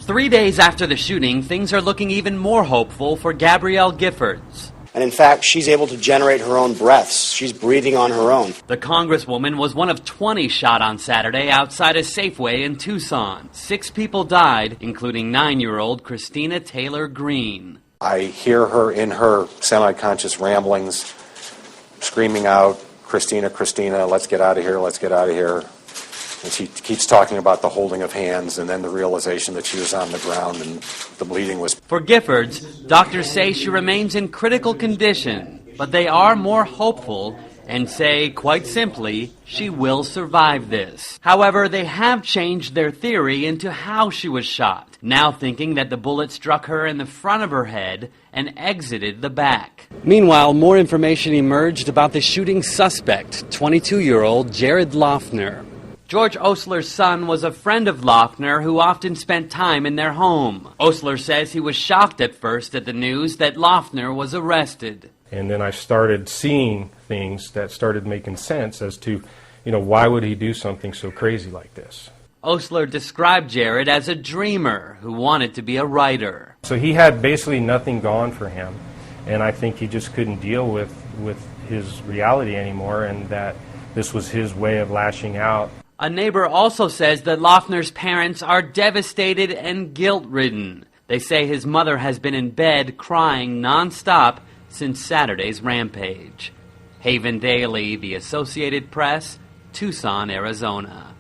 3 days after the shooting, things are looking even more hopeful for Gabrielle Giffords. And in fact, she's able to generate her own breaths. She's breathing on her own. The Congresswoman was one of 20 shot on Saturday outside a Safeway in Tucson. 6 people died, including 9-year-old Christina Taylor Green. I hear her in her semi-conscious ramblings screaming out, "Christina, Christina, let's get out of here, let's get out of here." And she keeps talking about the holding of hands and then the realization that she was on the ground and the bleeding was... For Giffords, doctors say she remains in critical condition, but they are more hopeful and say, quite simply, she will survive this. However, they have changed their theory into how she was shot, now thinking that the bullet struck her in the front of her head and exited the back. Meanwhile, more information emerged about the shooting suspect, 22-year-old Jared Loeffner. George Osler's son was a friend of Loeffner who often spent time in their home. Osler says he was shocked at first at the news that Loeffner was arrested. And then I started seeing things that started making sense as to, why would he do something so crazy like this? Osler described Jared as a dreamer who wanted to be a writer. So he had basically nothing gone for him, and I think he just couldn't deal with his reality anymore, and that this was his way of lashing out. A neighbor also says that Loeffner's parents are devastated and guilt-ridden. They say his mother has been in bed crying nonstop since Saturday's rampage. Haven Daily, The Associated Press, Tucson, Arizona.